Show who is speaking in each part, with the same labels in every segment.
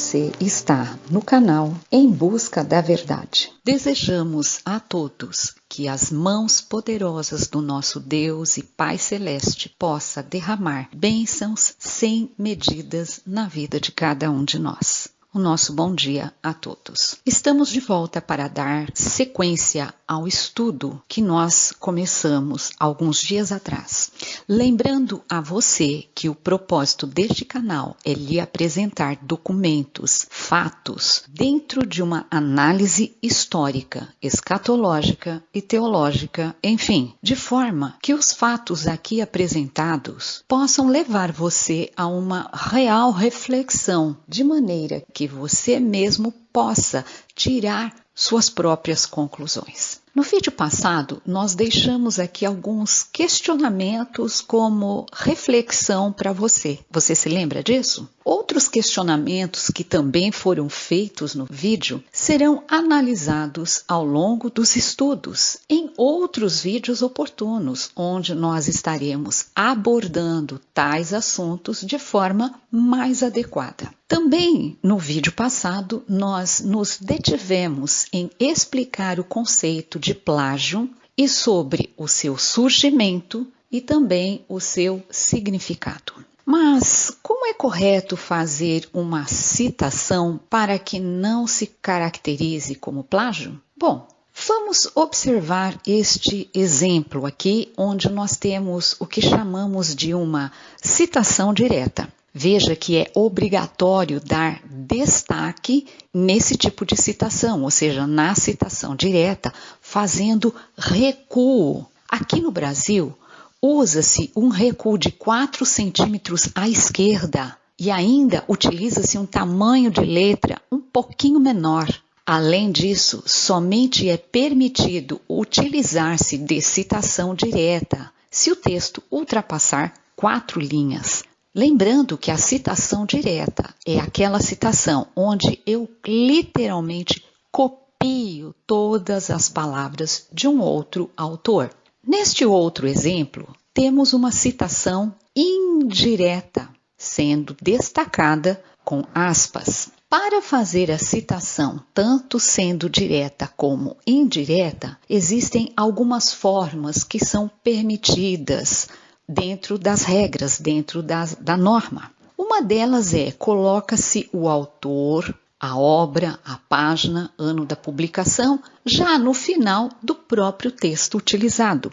Speaker 1: Você está no canal Em Busca da Verdade. Desejamos a todos que as mãos poderosas do nosso Deus e Pai Celeste possa derramar bênçãos sem medidas na vida de cada um de nós. O nosso bom dia a todos. Estamos de volta para dar sequência ao estudo que nós começamos alguns dias atrás. Lembrando a você que o propósito deste canal é lhe apresentar documentos, fatos, dentro de uma análise histórica, escatológica e teológica, enfim, de forma que os fatos aqui apresentados possam levar você a uma real reflexão, de maneira que você mesmo possa tirar suas próprias conclusões. No vídeo passado, nós deixamos aqui alguns questionamentos como reflexão para você. Você se lembra disso? Outros questionamentos que também foram feitos no vídeo serão analisados ao longo dos estudos em outros vídeos oportunos, onde nós estaremos abordando tais assuntos de forma mais adequada. Também no vídeo passado, nós nos detivemos em explicar o conceito de plágio e sobre o seu surgimento e também o seu significado. Mas como é correto fazer uma citação para que não se caracterize como plágio? Bom, vamos observar este exemplo aqui, onde nós temos o que chamamos de uma citação direta. Veja que é obrigatório dar destaque nesse tipo de citação, ou seja, na citação direta, fazendo recuo. Aqui no Brasil, usa-se um recuo de 4 centímetros à esquerda e ainda utiliza-se um tamanho de letra um pouquinho menor. Além disso, somente é permitido utilizar-se de citação direta se o texto ultrapassar 4 linhas. Lembrando que a citação direta é aquela citação onde eu literalmente copio todas as palavras de um outro autor. Neste outro exemplo, temos uma citação indireta, sendo destacada com aspas. Para fazer a citação, tanto sendo direta como indireta, existem algumas formas que são permitidas dentro das regras, dentro da norma. Uma delas é, coloca-se o autor, a obra, a página, ano da publicação, já no final do próprio texto utilizado.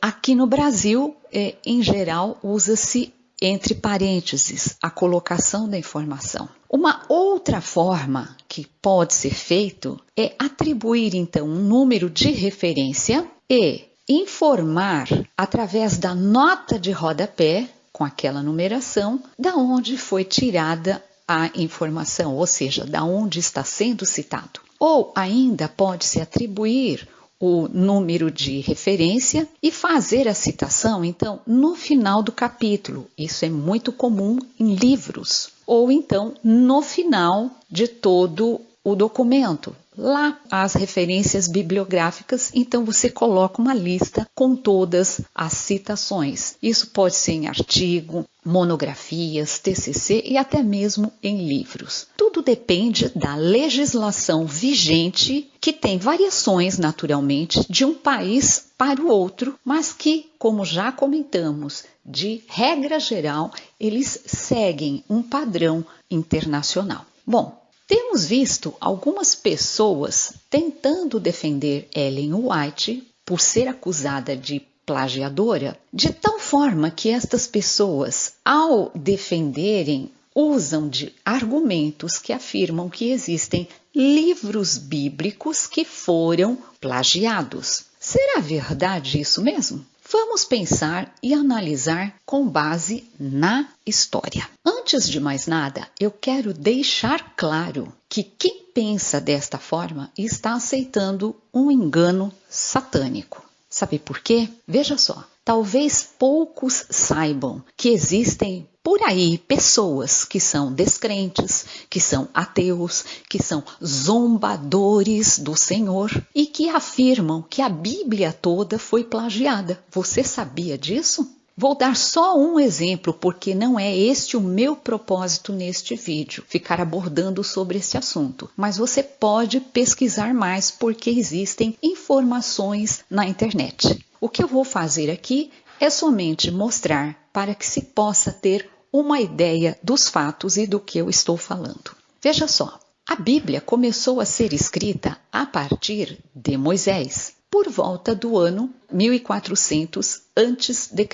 Speaker 1: Aqui no Brasil, em geral, usa-se entre parênteses a colocação da informação. Uma outra forma que pode ser feito é atribuir, então, um número de referência e informar através da nota de rodapé, com aquela numeração, da onde foi tirada a informação, ou seja, da onde está sendo citado. Ou ainda pode-se atribuir o número de referência e fazer a citação, então, no final do capítulo. Isso é muito comum em livros. Ou então, no final de todo o documento. Lá, as referências bibliográficas, então você coloca uma lista com todas as citações. Isso pode ser em artigo, monografias, TCC e até mesmo em livros. Tudo depende da legislação vigente, que tem variações, naturalmente, de um país para o outro, mas que, como já comentamos, de regra geral, eles seguem um padrão internacional. Bom, temos visto algumas pessoas tentando defender Ellen White por ser acusada de plagiadora, de tal forma que estas pessoas, ao defenderem, usam de argumentos que afirmam que existem livros bíblicos que foram plagiados. Será verdade isso mesmo? Vamos pensar e analisar com base na história. Antes de mais nada, eu quero deixar claro que quem pensa desta forma está aceitando um engano satânico. Sabe por quê? Veja só, talvez poucos saibam que existem por aí pessoas que são descrentes, que são ateus, que são zombadores do Senhor e que afirmam que a Bíblia toda foi plagiada. Você sabia disso? Vou dar só um exemplo, porque não é este o meu propósito neste vídeo, ficar abordando sobre esse assunto. Mas você pode pesquisar mais, porque existem informações na internet. O que eu vou fazer aqui é somente mostrar para que se possa ter uma ideia dos fatos e do que eu estou falando. Veja só, a Bíblia começou a ser escrita a partir de Moisés, por volta do ano 1400 a.C.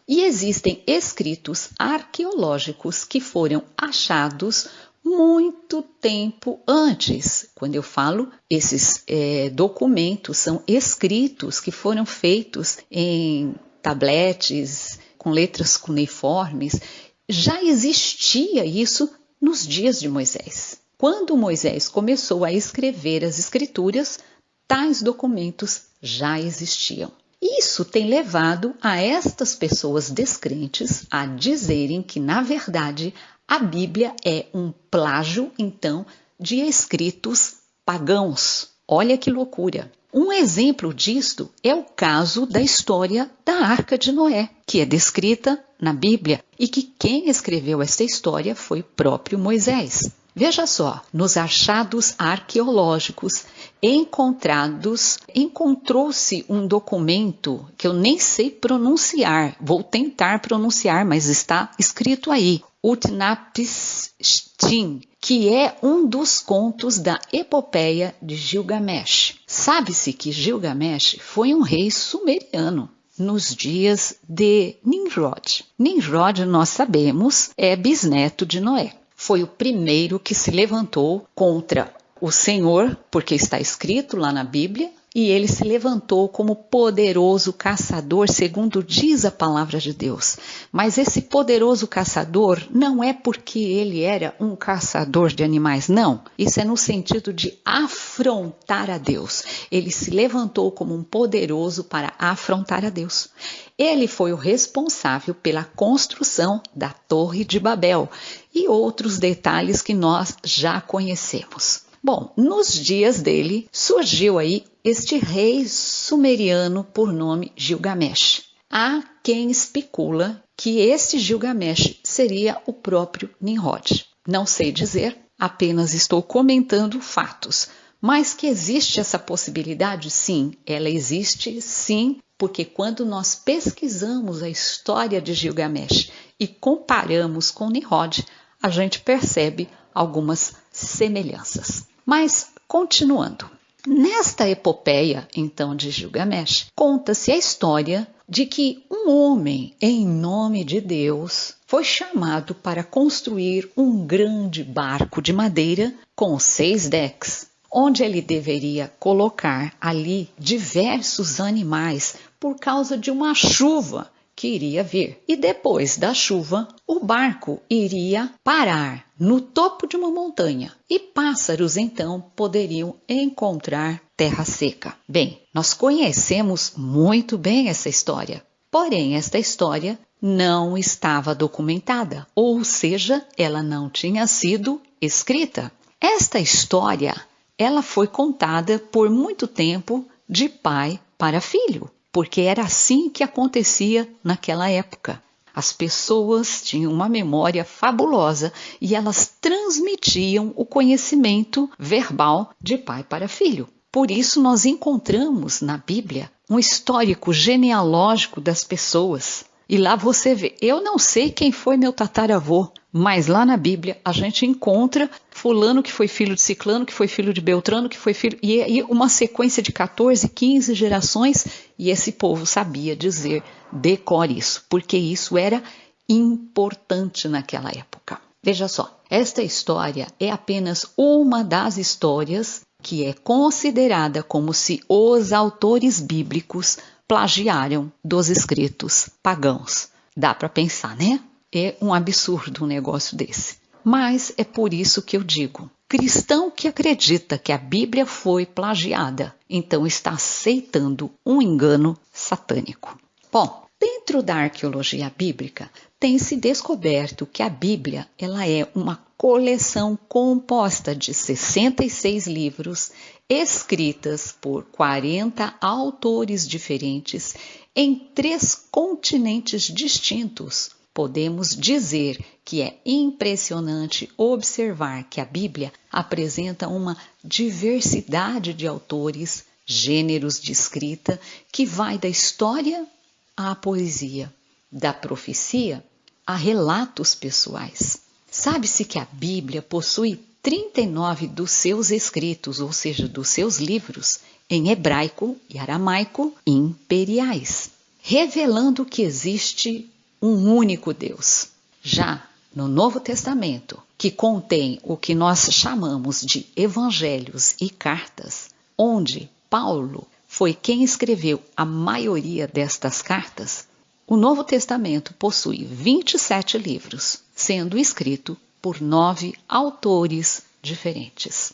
Speaker 1: E existem escritos arqueológicos que foram achados muito tempo antes. Quando eu falo, esses documentos são escritos que foram feitos em tabletes, com letras cuneiformes. Já existia isso nos dias de Moisés. Quando Moisés começou a escrever as escrituras, tais documentos já existiam. Isso tem levado a estas pessoas descrentes a dizerem que, na verdade, a Bíblia é um plágio, então, de escritos pagãos. Olha que loucura! Um exemplo disto é o caso da história da Arca de Noé, que é descrita na Bíblia e que quem escreveu essa história foi o próprio Moisés. Veja só, nos achados arqueológicos encontrou-se um documento que eu nem sei pronunciar, vou tentar pronunciar, mas está escrito aí, Utnapishtim, que é um dos contos da epopeia de Gilgamesh. Sabe-se que Gilgamesh foi um rei sumeriano nos dias de Nimrod. Nimrod, nós sabemos, é bisneto de Noé. Foi o primeiro que se levantou contra o Senhor, porque está escrito lá na Bíblia, e ele se levantou como poderoso caçador, segundo diz a palavra de Deus. Mas esse poderoso caçador não é porque ele era um caçador de animais, não. Isso é no sentido de afrontar a Deus. Ele se levantou como um poderoso para afrontar a Deus. Ele foi o responsável pela construção da Torre de Babel e outros detalhes que nós já conhecemos. Bom, nos dias dele surgiu aí este rei sumeriano por nome Gilgamesh. Há quem especula que este Gilgamesh seria o próprio Nimrod. Não sei dizer, apenas estou comentando fatos. Mas que existe essa possibilidade? Sim, ela existe sim, porque quando nós pesquisamos a história de Gilgamesh e comparamos com Nimrod, a gente percebe algumas semelhanças. Mas, continuando, nesta epopeia, então, de Gilgamesh, conta-se a história de que um homem, em nome de Deus, foi chamado para construir um grande barco de madeira com 6 decks, onde ele deveria colocar ali diversos animais por causa de uma chuva que iria vir. E depois da chuva, o barco iria parar no topo de uma montanha e pássaros então poderiam encontrar terra seca. Bem, nós conhecemos muito bem essa história, porém esta história não estava documentada, ou seja, ela não tinha sido escrita. Esta história, ela foi contada por muito tempo de pai para filho, porque era assim que acontecia naquela época. As pessoas tinham uma memória fabulosa e elas transmitiam o conhecimento verbal de pai para filho. Por isso nós encontramos na Bíblia um histórico genealógico das pessoas. E lá você vê, eu não sei quem foi meu tataravô, mas lá na Bíblia a gente encontra fulano que foi filho de ciclano, que foi filho de beltrano, que foi filho... E uma sequência de 14, 15 gerações, e esse povo sabia dizer, decore isso, porque isso era importante naquela época. Veja só, esta história é apenas uma das histórias que é considerada como se os autores bíblicos plagiaram dos escritos pagãos. Dá para pensar, né? É um absurdo um negócio desse. Mas é por isso que eu digo, cristão que acredita que a Bíblia foi plagiada, então está aceitando um engano satânico. Bom, dentro da arqueologia bíblica, tem se descoberto que a Bíblia ela é uma coleção composta de 66 livros escritas por 40 autores diferentes em 3 continentes distintos. Podemos dizer que é impressionante observar que a Bíblia apresenta uma diversidade de autores, gêneros de escrita, que vai da história à poesia, da profecia a relatos pessoais. Sabe-se que a Bíblia possui 39 dos seus escritos, ou seja, dos seus livros, em hebraico e aramaico imperiais, revelando que existe um único Deus. Já no Novo Testamento, que contém o que nós chamamos de evangelhos e cartas, onde Paulo foi quem escreveu a maioria destas cartas, o Novo Testamento possui 27 livros, sendo escrito por 9 autores diferentes.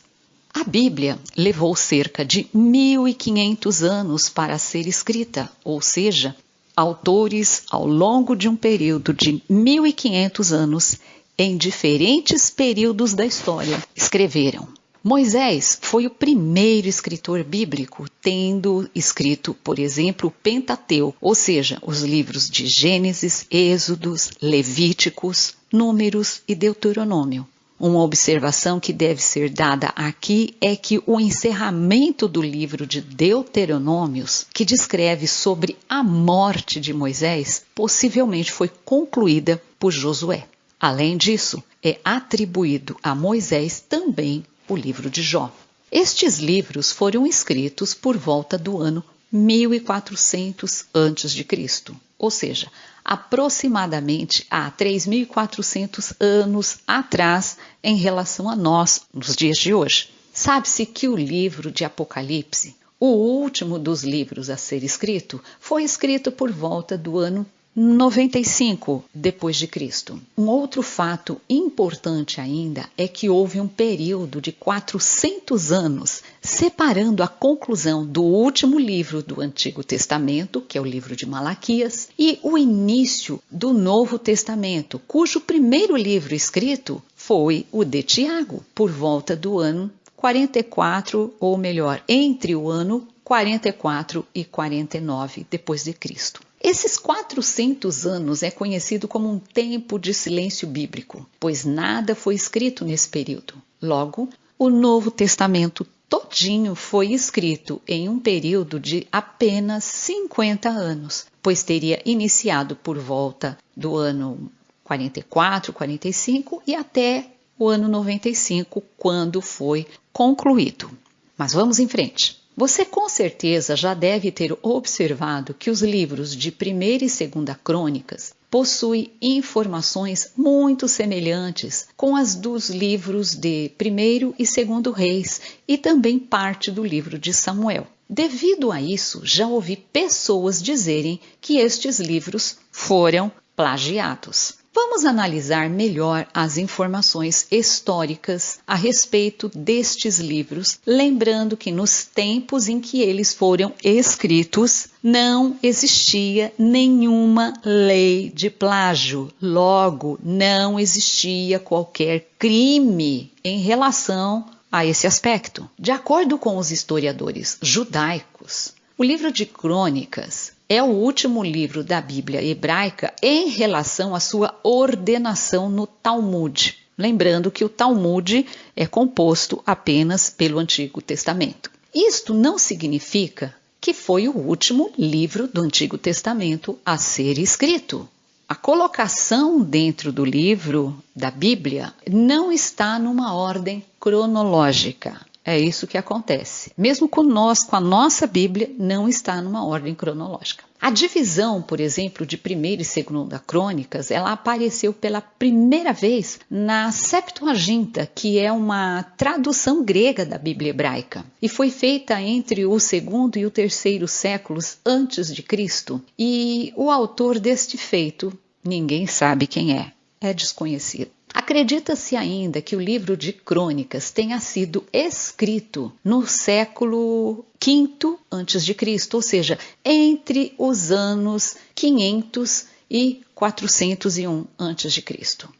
Speaker 1: A Bíblia levou cerca de 1.500 anos para ser escrita, ou seja, autores ao longo de um período de 1.500 anos, em diferentes períodos da história, escreveram. Moisés foi o primeiro escritor bíblico, tendo escrito, por exemplo, o Pentateuco, ou seja, os livros de Gênesis, Êxodos, Levíticos, Números e Deuteronômio. Uma observação que deve ser dada aqui é que o encerramento do livro de Deuteronômios, que descreve sobre a morte de Moisés, possivelmente foi concluída por Josué. Além disso, é atribuído a Moisés também o livro de Jó. Estes livros foram escritos por volta do ano 1400 a.C., ou seja, aproximadamente há 3.400 anos atrás em relação a nós, nos dias de hoje. Sabe-se que o livro de Apocalipse, o último dos livros a ser escrito, foi escrito por volta do ano 95 depois de Cristo. Um outro fato importante ainda é que houve um período de 400 anos separando a conclusão do último livro do Antigo Testamento, que é o livro de Malaquias, e o início do Novo Testamento, cujo primeiro livro escrito foi o de Tiago, por volta do ano 44, ou melhor, entre o ano 44 e 49 depois de Cristo. Esses 400 anos é conhecido como um tempo de silêncio bíblico, pois nada foi escrito nesse período. Logo, o Novo Testamento todinho foi escrito em um período de apenas 50 anos, pois teria iniciado por volta do ano 44, 45 e até o ano 95, quando foi concluído. Mas vamos em frente. Você com certeza já deve ter observado que os livros de 1ª e 2ª Crônicas possuem informações muito semelhantes com as dos livros de 1º e 2º Reis e também parte do livro de Samuel. Devido a isso, já ouvi pessoas dizerem que estes livros foram plagiados. Vamos analisar melhor as informações históricas a respeito destes livros, lembrando que nos tempos em que eles foram escritos, não existia nenhuma lei de plágio. Logo, não existia qualquer crime em relação a esse aspecto. De acordo com os historiadores judaicos, o livro de Crônicas é o último livro da Bíblia hebraica em relação à sua ordenação no Talmud. Lembrando que o Talmud é composto apenas pelo Antigo Testamento. Isto não significa que foi o último livro do Antigo Testamento a ser escrito. A colocação dentro do livro da Bíblia não está numa ordem cronológica. É isso que acontece. Mesmo com a nossa Bíblia, não está numa ordem cronológica. A divisão, por exemplo, de 1ª e 2ª Crônicas, ela apareceu pela primeira vez na Septuaginta, que é uma tradução grega da Bíblia hebraica, e foi feita entre o 2º e o 3º séculos antes de Cristo. E o autor deste feito, ninguém sabe quem é desconhecido. Acredita-se ainda que o livro de Crônicas tenha sido escrito no século V a.C., ou seja, entre os anos 500 e 401 a.C.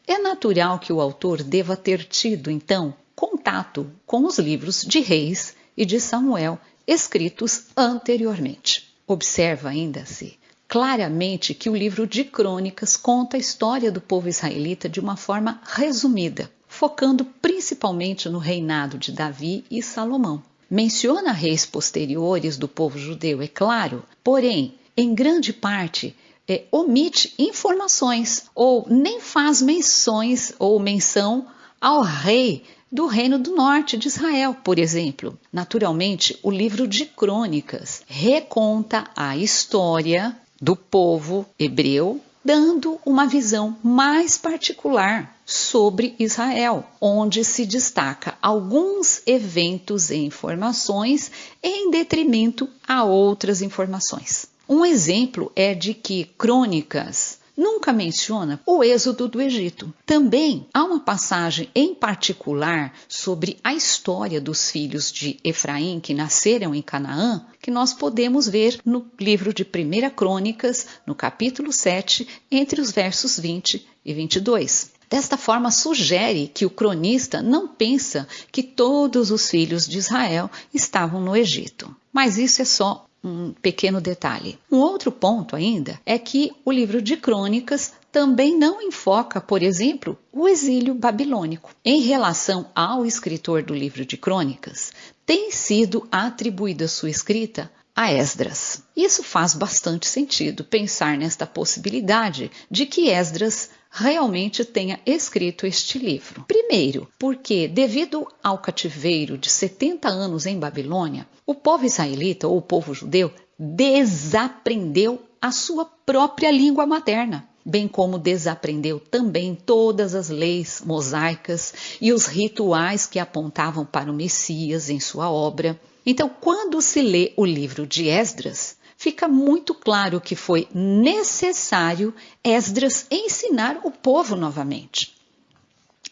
Speaker 1: É natural que o autor deva ter tido, então, contato com os livros de Reis e de Samuel escritos anteriormente. Observa ainda-se claramente que o livro de Crônicas conta a história do povo israelita de uma forma resumida, focando principalmente no reinado de Davi e Salomão. Menciona reis posteriores do povo judeu, é claro, porém, em grande parte, omite informações ou nem faz menções ou menção ao rei do Reino do Norte de Israel, por exemplo. Naturalmente, o livro de Crônicas reconta a história do povo hebreu, dando uma visão mais particular sobre Israel, onde se destaca alguns eventos e informações em detrimento a outras informações. Um exemplo é de que Crônicas nunca menciona o êxodo do Egito. Também há uma passagem em particular sobre a história dos filhos de Efraim que nasceram em Canaã, que nós podemos ver no livro de 1 Crônicas, no capítulo 7, entre os versos 20 e 22. Desta forma, sugere que o cronista não pensa que todos os filhos de Israel estavam no Egito. Mas isso é só um pequeno detalhe. Um outro ponto ainda é que o livro de Crônicas também não enfoca, por exemplo, o exílio babilônico. Em relação ao escritor do livro de Crônicas, tem sido atribuída sua escrita a Esdras. Isso faz bastante sentido pensar nesta possibilidade de que Esdras realmente tenha escrito este livro. Primeiro, porque devido ao cativeiro de 70 anos em Babilônia, o povo israelita ou o povo judeu desaprendeu a sua própria língua materna, bem como desaprendeu também todas as leis mosaicas e os rituais que apontavam para o Messias em sua obra. Então, quando se lê o livro de Esdras, fica muito claro que foi necessário Esdras ensinar o povo novamente.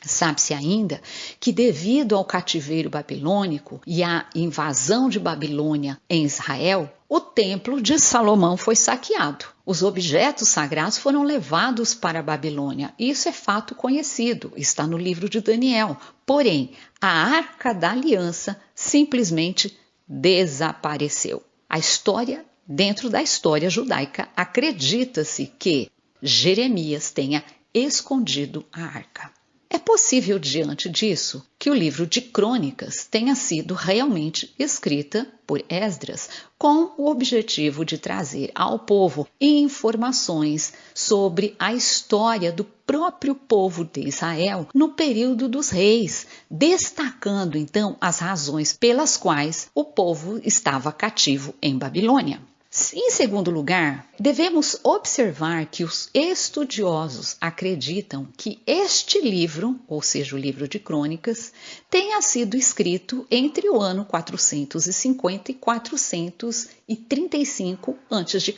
Speaker 1: Sabe-se ainda que devido ao cativeiro babilônico e à invasão de Babilônia em Israel, o templo de Salomão foi saqueado. Os objetos sagrados foram levados para a Babilônia. Isso é fato conhecido, está no livro de Daniel. Porém, a Arca da Aliança simplesmente desapareceu. A história, dentro da história judaica, acredita-se que Jeremias tenha escondido a arca. É possível, diante disso, que o livro de Crônicas tenha sido realmente escrita por Esdras com o objetivo de trazer ao povo informações sobre a história do próprio povo de Israel no período dos reis, destacando então as razões pelas quais o povo estava cativo em Babilônia. Em segundo lugar, devemos observar que os estudiosos acreditam que este livro, ou seja, o livro de Crônicas, tenha sido escrito entre o ano 450 e 435 a.C.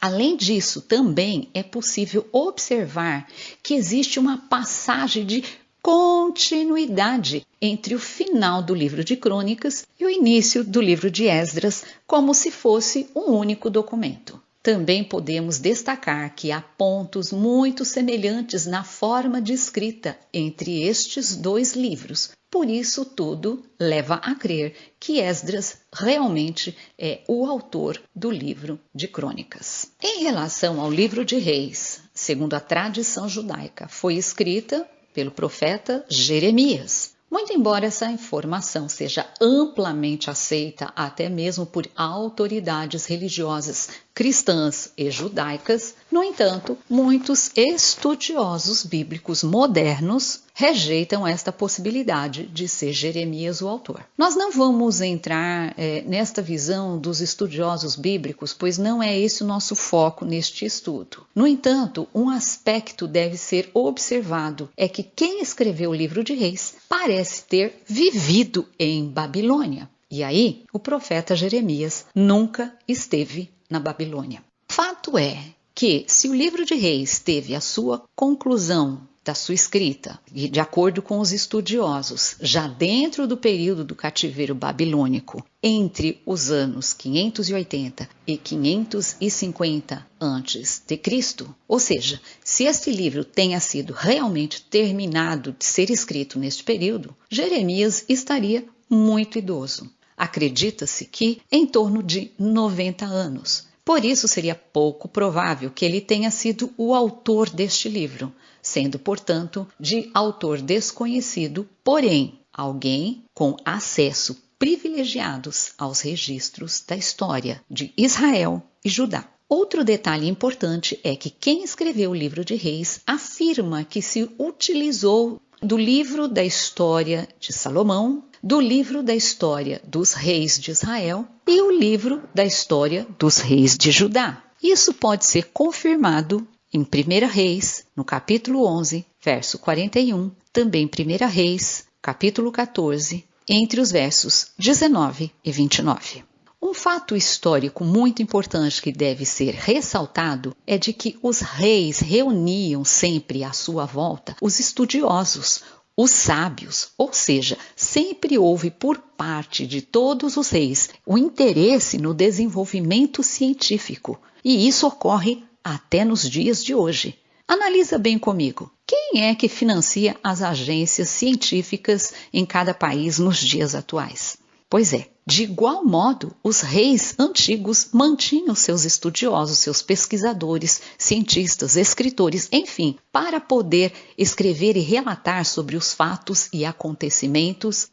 Speaker 1: Além disso, também é possível observar que existe uma passagem de continuidade entre o final do livro de Crônicas e o início do livro de Esdras, como se fosse um único documento. Também podemos destacar que há pontos muito semelhantes na forma de escrita entre estes dois livros. Por isso, tudo leva a crer que Esdras realmente é o autor do livro de Crônicas. Em relação ao livro de Reis, segundo a tradição judaica, foi escrita pelo profeta Jeremias. Muito embora essa informação seja amplamente aceita até mesmo por autoridades religiosas cristãs e judaicas, no entanto, muitos estudiosos bíblicos modernos rejeitam esta possibilidade de ser Jeremias o autor. Nós não vamos entrar nesta visão dos estudiosos bíblicos, pois não é esse o nosso foco neste estudo. No entanto, um aspecto deve ser observado, é que quem escreveu o livro de Reis parece ter vivido em Babilônia. E aí, o profeta Jeremias nunca esteve na Babilônia. Fato é que, se o livro de Reis teve a sua conclusão da sua escrita, e de acordo com os estudiosos, já dentro do período do cativeiro babilônico, entre os anos 580 e 550 a.C., ou seja, se este livro tenha sido realmente terminado de ser escrito neste período, Jeremias estaria muito idoso. Acredita-se que em torno de 90 anos. Por isso seria pouco provável que ele tenha sido o autor deste livro, sendo, portanto, de autor desconhecido, porém, alguém com acesso privilegiados aos registros da história de Israel e Judá. Outro detalhe importante é que quem escreveu o livro de Reis afirma que se utilizou do livro da história de Salomão, do livro da história dos reis de Israel e o livro da história dos reis de Judá. Isso pode ser confirmado em 1 Reis, no capítulo 11, verso 41, também 1 Reis, capítulo 14, entre os versos 19 e 29. Um fato histórico muito importante que deve ser ressaltado é de que os reis reuniam sempre à sua volta os estudiosos, os sábios, ou seja, sempre houve por parte de todos os reis o interesse no desenvolvimento científico, e isso ocorre até nos dias de hoje. Analisa bem comigo, quem é que financia as agências científicas em cada país nos dias atuais? Pois é, de igual modo, os reis antigos mantinham seus estudiosos, seus pesquisadores, cientistas, escritores, enfim, para poder escrever e relatar sobre os fatos e acontecimentos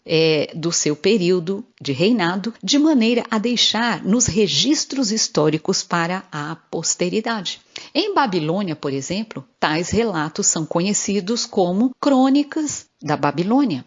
Speaker 1: do seu período de reinado, de maneira a deixar nos registros históricos para a posteridade. Em Babilônia, por exemplo, tais relatos são conhecidos como Crônicas da Babilônia.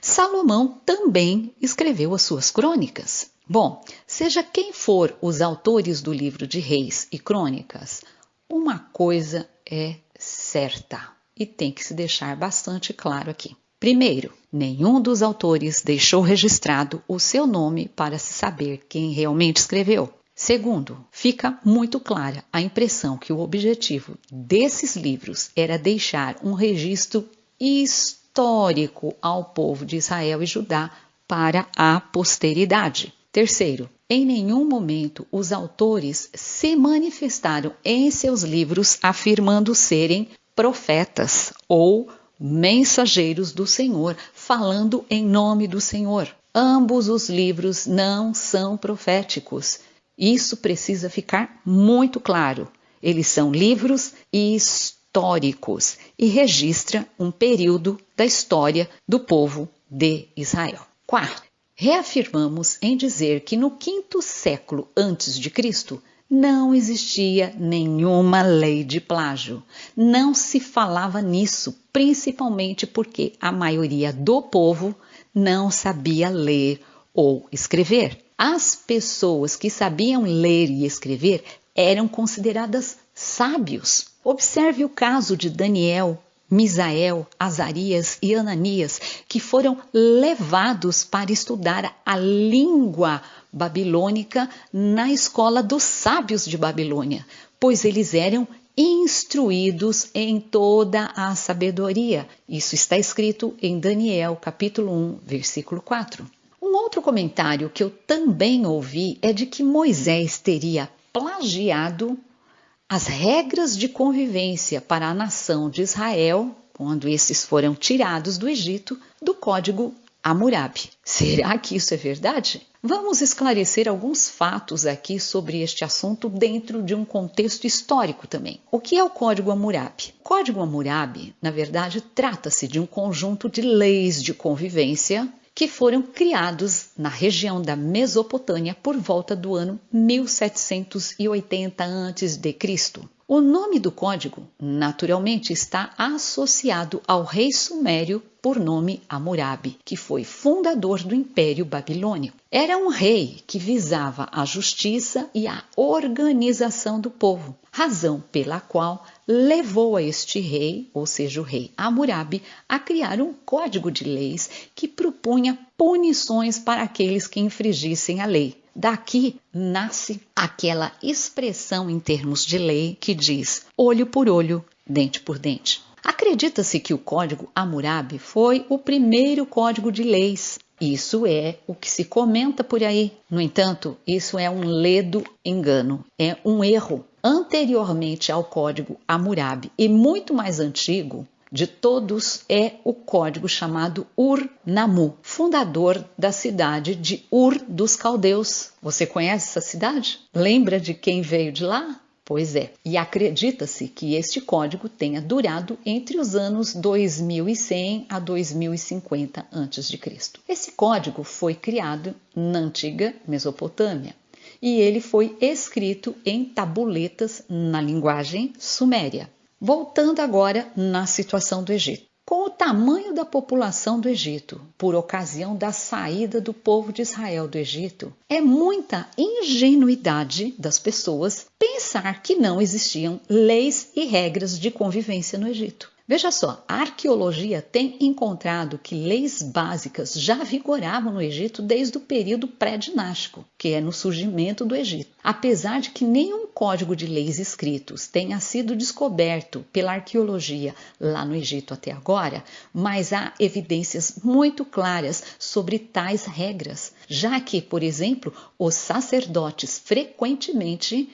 Speaker 1: Salomão também escreveu as suas crônicas. Bom, seja quem for os autores do livro de Reis e Crônicas, uma coisa é certa e tem que se deixar bastante claro aqui. Primeiro, nenhum dos autores deixou registrado o seu nome para se saber quem realmente escreveu. Segundo, fica muito clara a impressão que o objetivo desses livros era deixar um registro histórico ao povo de Israel e Judá para a posteridade. Terceiro, em nenhum momento os autores se manifestaram em seus livros afirmando serem profetas ou mensageiros do Senhor, falando em nome do Senhor. Ambos os livros não são proféticos. Isso precisa ficar muito claro. Eles são livros históricos e registra um período da história do povo de Israel. Quarto, reafirmamos em dizer que no 5º século antes de Cristo não existia nenhuma lei de plágio. Não se falava nisso, principalmente porque a maioria do povo não sabia ler ou escrever. As pessoas que sabiam ler e escrever eram consideradas sábios. Observe o caso de Daniel, Misael, Azarias e Ananias, que foram levados para estudar a língua babilônica na escola dos sábios de Babilônia, pois eles eram instruídos em toda a sabedoria. Isso está escrito em Daniel, capítulo 1, versículo 4. Um outro comentário que eu também ouvi é de que Moisés teria plagiado as regras de convivência para a nação de Israel, quando esses foram tirados do Egito, do Código Hammurabi. Será que isso é verdade? Vamos esclarecer alguns fatos aqui sobre este assunto dentro de um contexto histórico também. O que é o Código Hammurabi? O Código Hammurabi, na verdade, trata-se de um conjunto de leis de convivência que foram criados na região da Mesopotâmia por volta do ano 1780 a.C. O nome do código, naturalmente, está associado ao rei sumério por nome Hammurabi, que foi fundador do Império Babilônico. Era um rei que visava a justiça e a organização do povo, razão pela qual levou a este rei, ou seja, o rei Hammurabi, a criar um código de leis que propunha punições para aqueles que infringissem a lei. Daqui nasce aquela expressão em termos de lei que diz olho por olho, dente por dente. Acredita-se que o Código Hammurabi foi o primeiro código de leis. Isso é o que se comenta por aí. No entanto, isso é um ledo engano, é um erro. Anteriormente ao Código Hammurabi e muito mais antigo de todos é o código chamado Ur-Nammu, fundador da cidade de Ur dos Caldeus. Você conhece essa cidade? Lembra de quem veio de lá? Pois é, e acredita-se que este código tenha durado entre os anos 2100 a 2050 a.C. Esse código foi criado na antiga Mesopotâmia e ele foi escrito em tabuletas na linguagem suméria. Voltando agora na situação do Egito. Com o tamanho da população do Egito, por ocasião da saída do povo de Israel do Egito, é muita ingenuidade das pessoas pensar que não existiam leis e regras de convivência no Egito. Veja só, a arqueologia tem encontrado que leis básicas já vigoravam no Egito desde o período pré-dinástico, que é no surgimento do Egito. Apesar de que nenhum código de leis escritos tenha sido descoberto pela arqueologia lá no Egito até agora, mas há evidências muito claras sobre tais regras, já que, por exemplo, os sacerdotes frequentemente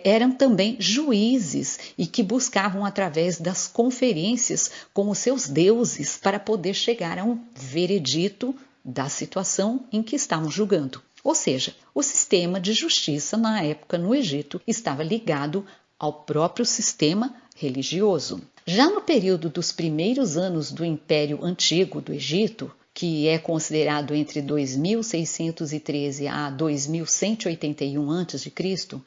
Speaker 1: eram também juízes e que buscavam através das conferências com os seus deuses para poder chegar a um veredito da situação em que estavam julgando. Ou seja, o sistema de justiça na época no Egito estava ligado ao próprio sistema religioso. Já no período dos primeiros anos do Império Antigo do Egito, que é considerado entre 2613 a 2181 a.C.,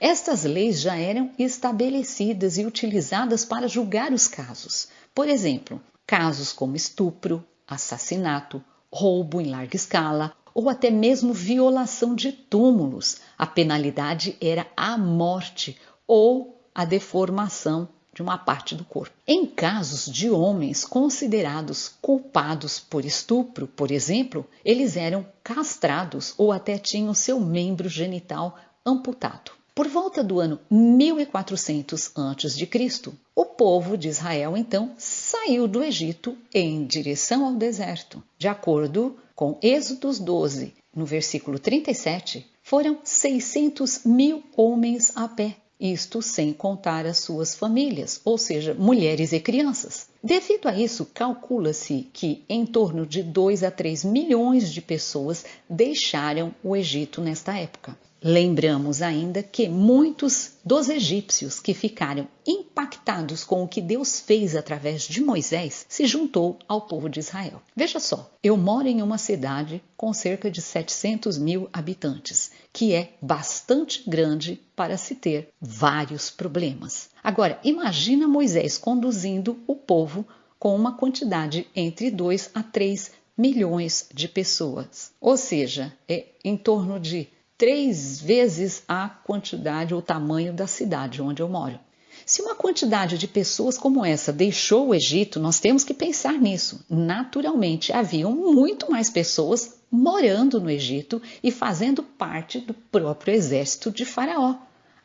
Speaker 1: estas leis já eram estabelecidas e utilizadas para julgar os casos. Por exemplo, casos como estupro, assassinato, roubo em larga escala ou até mesmo violação de túmulos. A penalidade era a morte ou a deformação de uma parte do corpo. Em casos de homens considerados culpados por estupro, por exemplo, eles eram castrados ou até tinham seu membro genital amputado. Por volta do ano 1400 a.C., o povo de Israel então saiu do Egito em direção ao deserto. De acordo com Êxodos 12, no versículo 37, foram 600.000 homens a pé. Isto sem contar as suas famílias, ou seja, mulheres e crianças. Devido a isso, calcula-se que em torno de 2 a 3 milhões de pessoas deixaram o Egito nesta época. Lembramos ainda que muitos dos egípcios que ficaram impactados com o que Deus fez através de Moisés se juntou ao povo de Israel. Veja só, eu moro em uma cidade com cerca de 700.000 habitantes, que é bastante grande para se ter vários problemas. Agora, imagina Moisés conduzindo o povo com uma quantidade entre 2 a 3 milhões de pessoas, ou seja, é em torno de 3 vezes a quantidade ou tamanho da cidade onde eu moro. Se uma quantidade de pessoas como essa deixou o Egito, nós temos que pensar nisso. Naturalmente, haviam muito mais pessoas morando no Egito e fazendo parte do próprio exército de Faraó,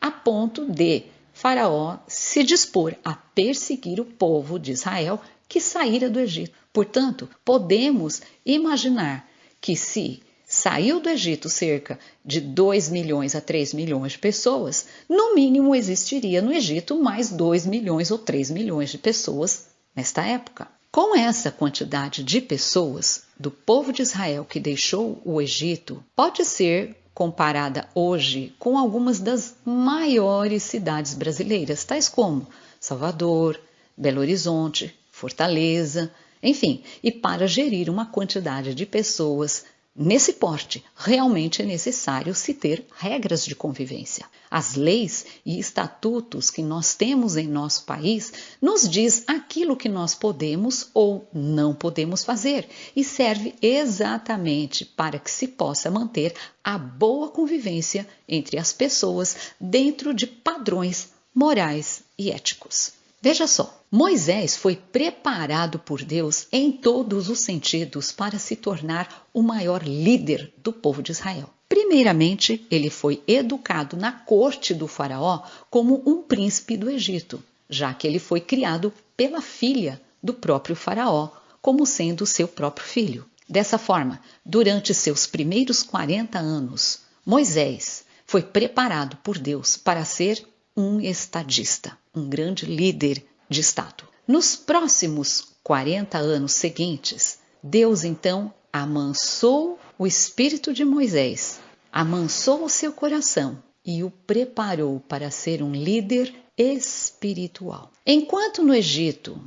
Speaker 1: a ponto de Faraó se dispor a perseguir o povo de Israel que saíra do Egito. Portanto, podemos imaginar que se saiu do Egito cerca de 2 milhões a 3 milhões de pessoas, no mínimo existiria no Egito mais 2 milhões ou 3 milhões de pessoas nesta época. Com essa quantidade de pessoas do povo de Israel que deixou o Egito, pode ser comparada hoje com algumas das maiores cidades brasileiras, tais como Salvador, Belo Horizonte, Fortaleza, enfim, e para gerir uma quantidade de pessoas nesse porte, realmente é necessário se ter regras de convivência. As leis e estatutos que nós temos em nosso país nos diz aquilo que nós podemos ou não podemos fazer e serve exatamente para que se possa manter a boa convivência entre as pessoas dentro de padrões morais e éticos. Veja só, Moisés foi preparado por Deus em todos os sentidos para se tornar o maior líder do povo de Israel. Primeiramente, ele foi educado na corte do faraó como um príncipe do Egito. já que ele foi criado pela filha do próprio Faraó, como sendo seu próprio filho. Dessa forma, durante seus primeiros 40 anos, Moisés foi preparado por Deus para ser um estadista, um grande líder de Estado. Nos próximos 40 anos seguintes, Deus então amansou o espírito de Moisés, amansou o seu coração e o preparou para ser um líder espiritual. Enquanto no Egito,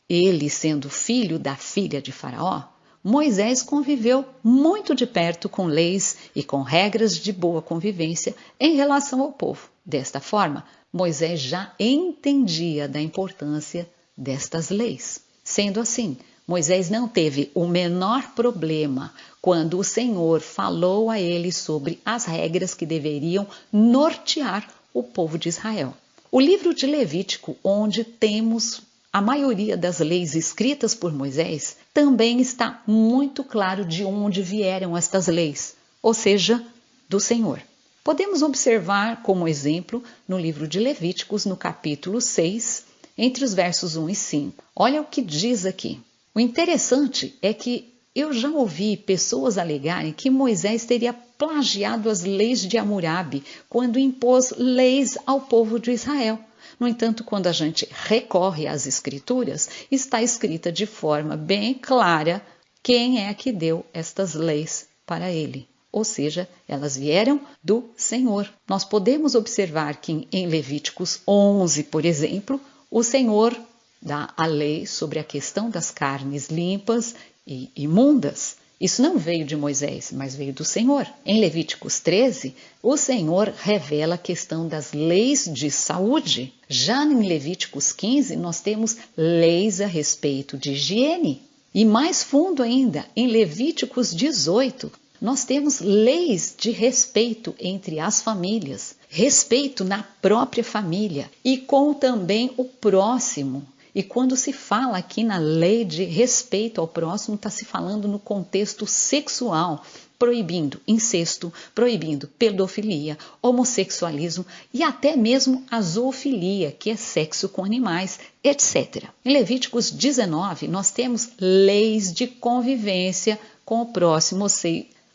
Speaker 1: ele sendo filho da filha de Faraó, Moisés conviveu muito de perto com leis e com regras de boa convivência em relação ao povo. Desta forma, Moisés já entendia da importância destas leis. Sendo assim, Moisés não teve o menor problema quando o Senhor falou a ele sobre as regras que deveriam nortear o povo de Israel. O livro de Levítico, onde temos a maioria das leis escritas por Moisés, também está muito claro de onde vieram estas leis, ou seja, do Senhor. Podemos observar como exemplo no livro de Levíticos, no capítulo 6, entre os versos 1 e 5. Olha o que diz aqui. O interessante é que eu já ouvi pessoas alegarem que Moisés teria plagiado as leis de Hammurabi quando impôs leis ao povo de Israel. No entanto, quando a gente recorre às escrituras, está escrita de forma bem clara quem é que deu estas leis para ele. Ou seja, elas vieram do Senhor. Nós podemos observar que em Levíticos 11, por exemplo, o Senhor dá a lei sobre a questão das carnes limpas e imundas. Isso não veio de Moisés, mas veio do Senhor. Em Levíticos 13, o Senhor revela a questão das leis de saúde. Já em Levíticos 15, nós temos leis a respeito de higiene. E mais fundo ainda, em Levíticos 18, nós temos leis de respeito entre as famílias, respeito na própria família e com também o próximo. E quando se fala aqui na lei de respeito ao próximo, está se falando no contexto sexual, proibindo incesto, proibindo pedofilia, homossexualismo e até mesmo a zoofilia, que é sexo com animais, etc. Em Levíticos 19, nós temos leis de convivência com o próximo,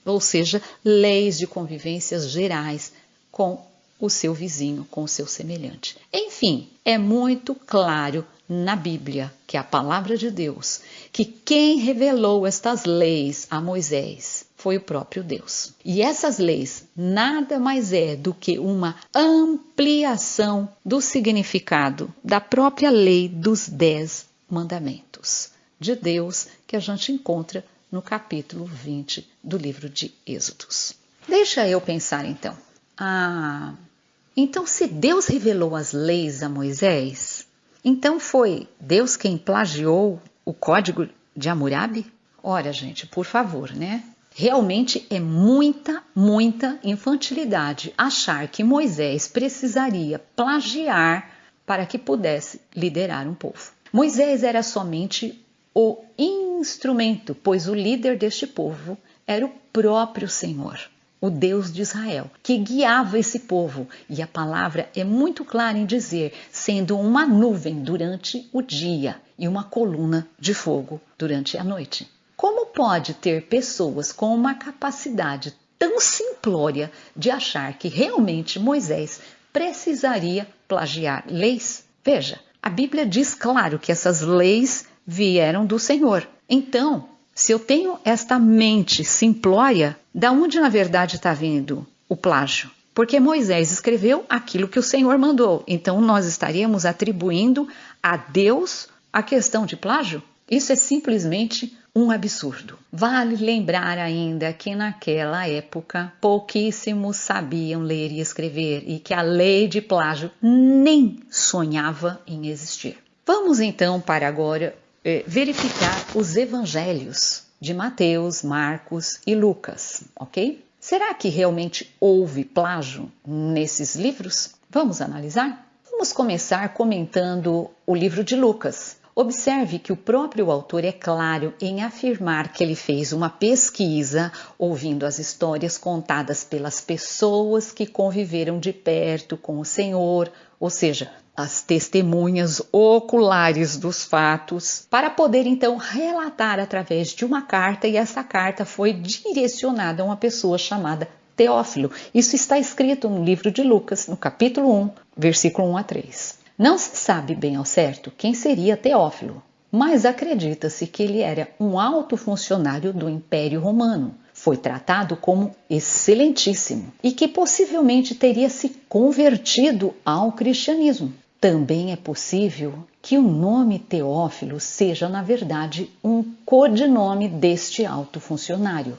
Speaker 1: ou seja, leis de convivências gerais com o seu vizinho, com o seu semelhante. Enfim, é muito claro na Bíblia, que é a palavra de Deus, que quem revelou estas leis a Moisés foi o próprio Deus. E essas leis nada mais é do que uma ampliação do significado da própria lei dos 10 mandamentos de Deus que a gente encontra no capítulo 20 do livro de Êxodos. Deixa eu pensar então. Então se Deus revelou as leis a Moisés, então foi Deus quem plagiou o código de Hammurabi? Ora, gente, por favor, né? Realmente é muita infantilidade achar que Moisés precisaria plagiar para que pudesse liderar um povo. Moisés era somente o instrumento, pois o líder deste povo era o próprio Senhor, o Deus de Israel, que guiava esse povo. E a palavra é muito clara em dizer, sendo uma nuvem durante o dia e uma coluna de fogo durante a noite. Como pode ter pessoas com uma capacidade tão simplória de achar que realmente Moisés precisaria plagiar leis? Veja, a Bíblia diz claro que essas leis vieram do Senhor. Então, se eu tenho esta mente simplória, da onde na verdade está vindo o plágio? Porque Moisés escreveu aquilo que o Senhor mandou. Então nós estaríamos atribuindo a Deus a questão de plágio? Isso é simplesmente um absurdo. Vale lembrar ainda que naquela época pouquíssimos sabiam ler e escrever e que a lei de plágio nem sonhava em existir. Vamos então para agora verificar os evangelhos de Mateus, Marcos e Lucas, ok? Será que realmente houve plágio nesses livros? Vamos analisar? Vamos começar comentando o livro de Lucas. Observe que o próprio autor é claro em afirmar que ele fez uma pesquisa ouvindo as histórias contadas pelas pessoas que conviveram de perto com o Senhor, ou seja, as testemunhas oculares dos fatos, para poder então relatar através de uma carta, e essa carta foi direcionada a uma pessoa chamada Teófilo. Isso está escrito no livro de Lucas, no capítulo 1, versículo 1 a 3. Não se sabe bem ao certo quem seria Teófilo, mas acredita-se que ele era um alto funcionário do Império Romano. Foi tratado como excelentíssimo e que possivelmente teria se convertido ao cristianismo. Também é possível que o nome Teófilo seja, na verdade, um codinome deste alto funcionário,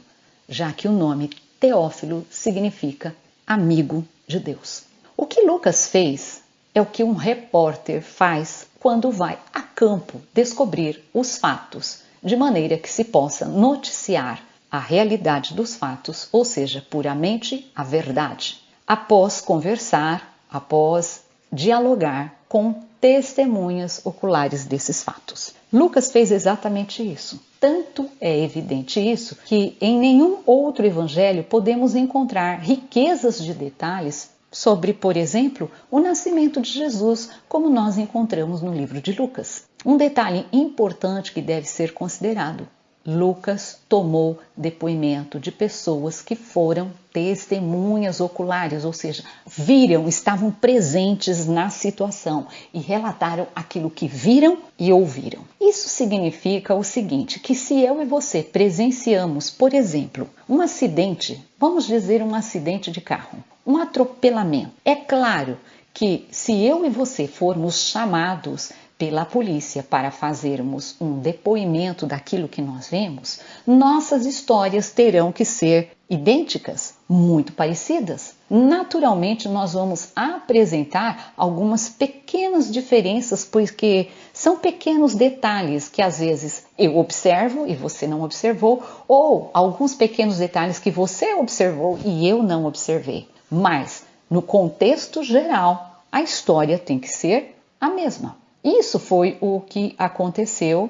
Speaker 1: já que o nome Teófilo significa amigo de Deus. O que Lucas fez é o que um repórter faz quando vai a campo descobrir os fatos, de maneira que se possa noticiar a realidade dos fatos, ou seja, puramente a verdade, após conversar, após dialogar com testemunhas oculares desses fatos. Lucas fez exatamente isso. Tanto é evidente isso que em nenhum outro evangelho podemos encontrar riquezas de detalhes sobre, por exemplo, o nascimento de Jesus, como nós encontramos no livro de Lucas. Um detalhe importante que deve ser considerado: Lucas tomou depoimento de pessoas que foram testemunhas oculares, ou seja, viram, estavam presentes na situação e relataram aquilo que viram e ouviram. Isso significa o seguinte, que se eu e você presenciamos, por exemplo, um acidente, vamos dizer um acidente de carro, um atropelamento, é claro que se eu e você formos chamados pela polícia para fazermos um depoimento daquilo que nós vemos, nossas histórias terão que ser idênticas, muito parecidas. Naturalmente, nós vamos apresentar algumas pequenas diferenças, porque são pequenos detalhes que às vezes eu observo e você não observou, ou alguns pequenos detalhes que você observou e eu não observei. Mas, no contexto geral, a história tem que ser a mesma. Isso foi o que aconteceu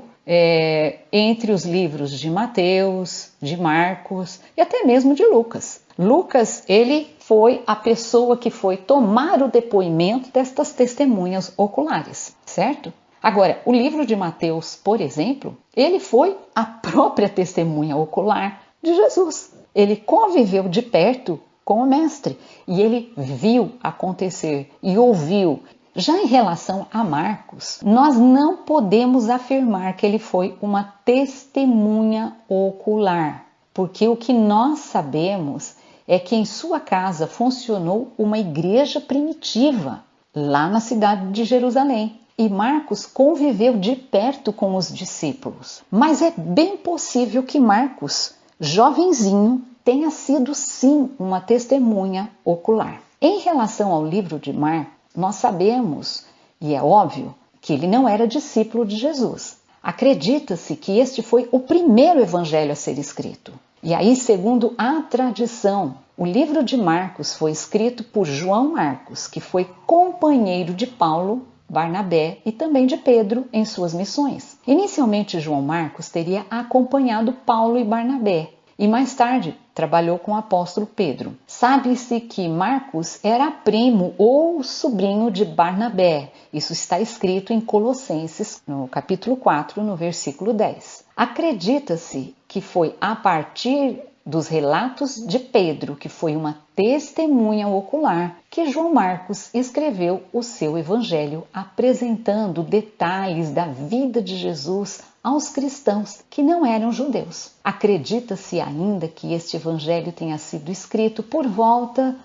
Speaker 1: entre os livros de Mateus, de Marcos e até mesmo de Lucas. Lucas, ele foi a pessoa que foi tomar o depoimento destas testemunhas oculares, certo? Agora, o livro de Mateus, por exemplo, ele foi a própria testemunha ocular de Jesus. Ele conviveu de perto com o mestre e ele viu acontecer e ouviu. Já em relação a Marcos, nós não podemos afirmar que ele foi uma testemunha ocular, porque o que nós sabemos é que em sua casa funcionou uma igreja primitiva, lá na cidade de Jerusalém. E Marcos conviveu de perto com os discípulos. Mas é bem possível que Marcos, jovenzinho, tenha sido sim uma testemunha ocular. Em relação ao livro de Marcos, nós sabemos, e é óbvio, que ele não era discípulo de Jesus. Acredita-se que este foi o primeiro evangelho a ser escrito. E aí, segundo a tradição, o livro de Marcos foi escrito por João Marcos, que foi companheiro de Paulo, Barnabé e também de Pedro em suas missões. Inicialmente, João Marcos teria acompanhado Paulo e Barnabé, e mais tarde trabalhou com o apóstolo Pedro. Sabe-se que Marcos era primo ou sobrinho de Barnabé. Isso está escrito em Colossenses, no capítulo 4, no versículo 10. Acredita-se que foi a partir dos relatos de Pedro, que foi uma testemunha ocular, que João Marcos escreveu o seu evangelho, apresentando detalhes da vida de Jesus aos cristãos que não eram judeus. Acredita-se ainda que este evangelho tenha sido escrito por volta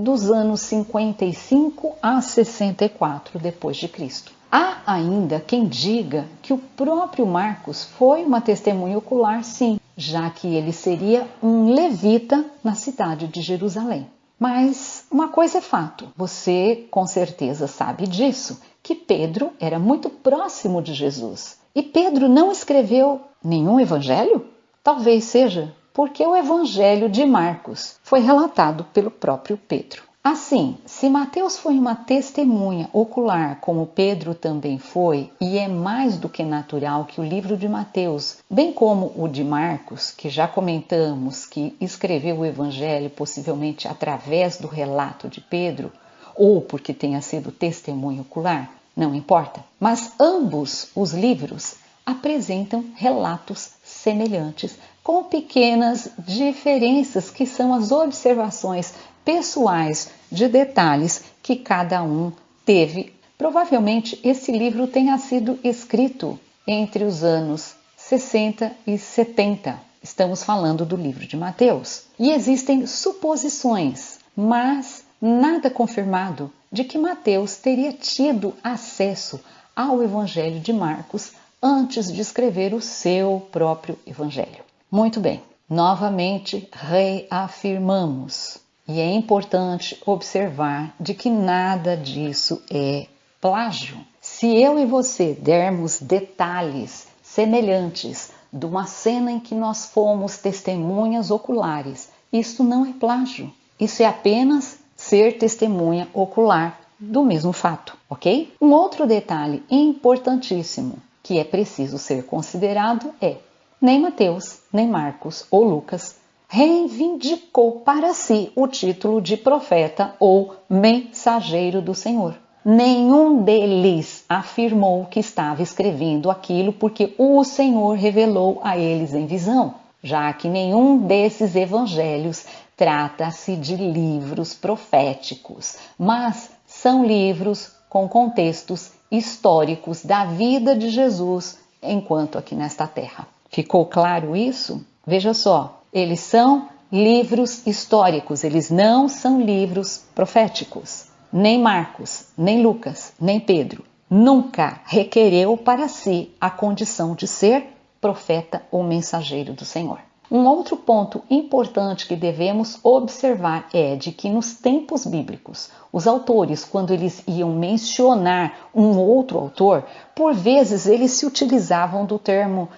Speaker 1: dos anos 55 a 64 depois de Cristo. Há ainda quem diga que o próprio Marcos foi uma testemunha ocular, sim, já que ele seria um levita na cidade de Jerusalém. Mas uma coisa é fato, você com certeza sabe disso, que Pedro era muito próximo de Jesus. E Pedro não escreveu nenhum evangelho? Talvez seja porque o evangelho de Marcos foi relatado pelo próprio Pedro. Assim, se Mateus foi uma testemunha ocular, como Pedro também foi, e é mais do que natural que o livro de Mateus, bem como o de Marcos, que já comentamos que escreveu o evangelho possivelmente através do relato de Pedro, ou porque tenha sido testemunho ocular, não importa. Mas ambos os livros apresentam relatos semelhantes, com pequenas diferenças que são as observações pessoais de detalhes que cada um teve. Provavelmente esse livro tenha sido escrito entre os anos 60 e 70. Estamos falando do livro de Mateus. E existem suposições, mas nada confirmado, de que Mateus teria tido acesso ao Evangelho de Marcos antes de escrever o seu próprio Evangelho. Muito bem, novamente reafirmamos, e é importante observar de que nada disso é plágio. Se eu e você dermos detalhes semelhantes de uma cena em que nós fomos testemunhas oculares, isso não é plágio. Isso é apenas ser testemunha ocular do mesmo fato, ok? Um outro detalhe importantíssimo que é preciso ser considerado é: nem Mateus, nem Marcos ou Lucas reivindicou para si o título de profeta ou mensageiro do Senhor. Nenhum deles afirmou que estava escrevendo aquilo porque o Senhor revelou a eles em visão, já que nenhum desses evangelhos trata-se de livros proféticos, mas são livros com contextos históricos da vida de Jesus enquanto aqui nesta terra. Ficou claro isso? Veja só, eles são livros históricos, eles não são livros proféticos. Nem Marcos, nem Lucas, nem Pedro nunca requereu para si a condição de ser profeta ou mensageiro do Senhor. Um outro ponto importante que devemos observar é de que nos tempos bíblicos, os autores, quando eles iam mencionar um outro autor, por vezes eles se utilizavam do termo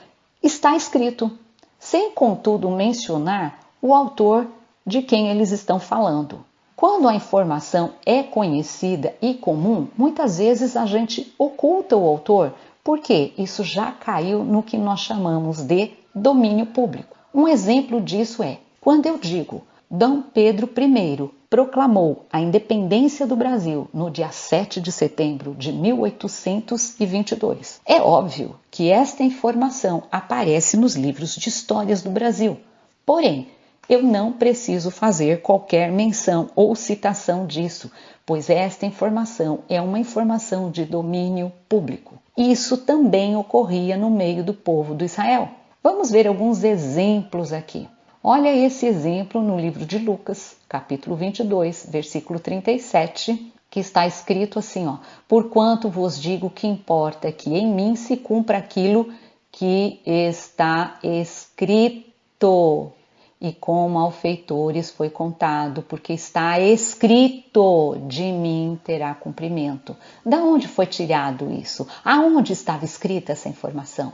Speaker 1: está escrito, sem contudo mencionar o autor de quem eles estão falando. Quando a informação é conhecida e comum, muitas vezes a gente oculta o autor, porque isso já caiu no que nós chamamos de domínio público. Um exemplo disso é, quando eu digo Dom Pedro I proclamou a independência do Brasil no dia 7 de setembro de 1822. É óbvio que esta informação aparece nos livros de histórias do Brasil. Porém, eu não preciso fazer qualquer menção ou citação disso, pois esta informação é uma informação de domínio público. Isso também ocorria no meio do povo de Israel. Vamos ver alguns exemplos aqui. Olha esse exemplo no livro de Lucas, capítulo 22, versículo 37, que está escrito assim, ó: porquanto vos digo que importa que em mim se cumpra aquilo que está escrito. E com malfeitores foi contado, porque está escrito, de mim terá cumprimento. Da onde foi tirado isso? Aonde estava escrita essa informação?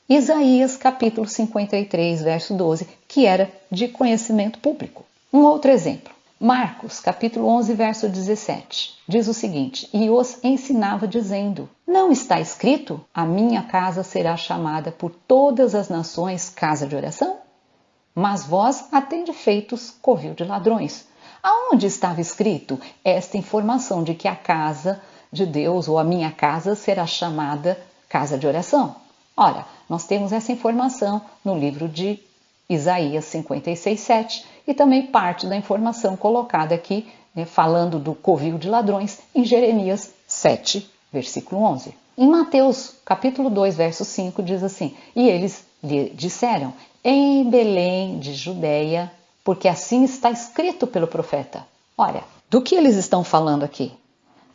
Speaker 1: Isaías capítulo 53, verso 12, que era de conhecimento público. Um outro exemplo, Marcos capítulo 11, verso 17, diz o seguinte: e os ensinava dizendo, não está escrito, a minha casa será chamada por todas as nações casa de oração? Mas vós a tende feitos covil de ladrões. Aonde estava escrito esta informação de que a casa de Deus ou a minha casa será chamada casa de oração? Ora, nós temos essa informação no livro de Isaías 56:7 e também parte da informação colocada aqui, falando do covil de ladrões, em Jeremias 7, versículo 11. Em Mateus capítulo 2, verso 5, diz assim: e eles lhe disseram, em Belém de Judeia, porque assim está escrito pelo profeta. Olha, do que eles estão falando aqui?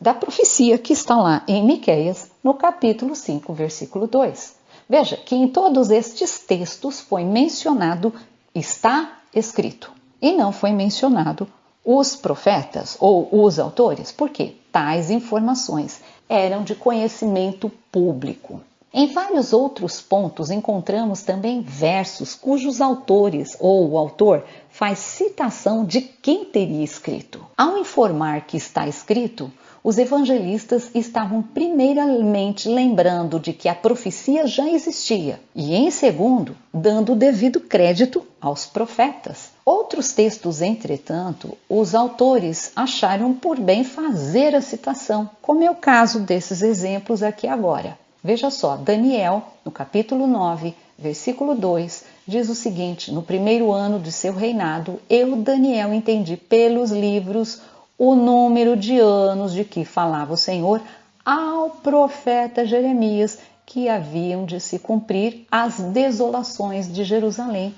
Speaker 1: Da profecia que está lá em Miqueias, no capítulo 5, versículo 2. Veja que em todos estes textos foi mencionado está escrito e não foi mencionado os profetas ou os autores, porque tais informações eram de conhecimento público. Em vários outros pontos encontramos também versos cujos autores ou o autor faz citação de quem teria escrito. Ao informar que está escrito, os evangelistas estavam primeiramente lembrando de que a profecia já existia e, em segundo, dando o devido crédito aos profetas. Outros textos, entretanto, os autores acharam por bem fazer a citação, como é o caso desses exemplos aqui agora. Veja só, Daniel, no capítulo 9, versículo 2, diz o seguinte: no primeiro ano de seu reinado, eu, Daniel, entendi pelos livros o número de anos de que falava o Senhor ao profeta Jeremias, que haviam de se cumprir as desolações de Jerusalém.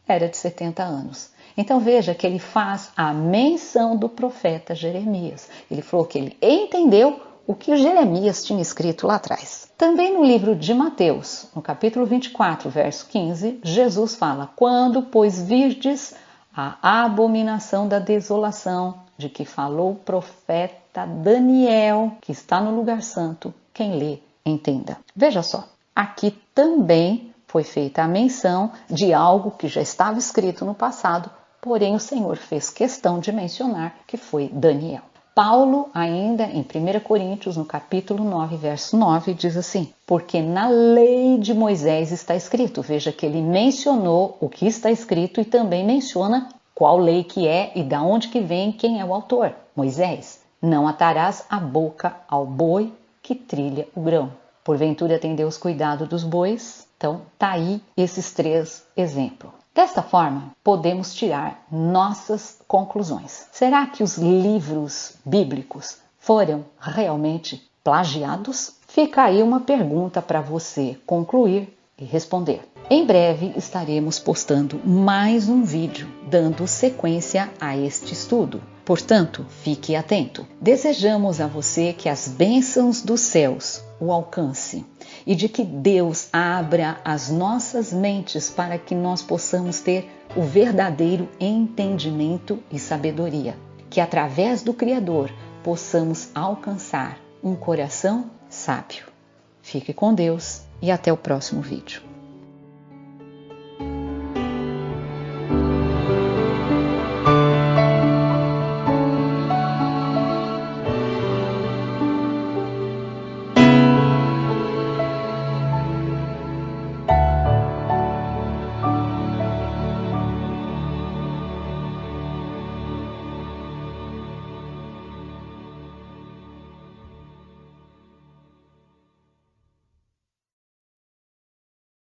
Speaker 1: Era de 70 anos. Então veja que ele faz a menção do profeta Jeremias. Ele falou que ele entendeu o que Jeremias tinha escrito lá atrás. Também no livro de Mateus, no capítulo 24, verso 15, Jesus fala: quando, pois, virdes a abominação da desolação, de que falou o profeta Daniel, que está no lugar santo, quem lê, entenda. Veja só, aqui também foi feita a menção de algo que já estava escrito no passado, porém o Senhor fez questão de mencionar que foi Daniel. Paulo, ainda em 1 Coríntios, no capítulo 9, verso 9, diz assim: porque na lei de Moisés está escrito. Veja que ele mencionou o que está escrito e também menciona qual lei que é e da onde que vem, quem é o autor. Moisés: não atarás a boca ao boi que trilha o grão. Porventura tem Deus cuidado dos bois? Então, tá aí esses 3 exemplos. Desta forma, podemos tirar nossas conclusões. Será que os livros bíblicos foram realmente plagiados? Fica aí uma pergunta para você concluir e responder. Em breve estaremos postando mais um vídeo dando sequência a este estudo. Portanto, fique atento. Desejamos a você que as bênçãos dos céus o alcance e de que Deus abra as nossas mentes para que nós possamos ter o verdadeiro entendimento e sabedoria. Que através do Criador possamos alcançar um coração sábio. Fique com Deus e até o próximo vídeo.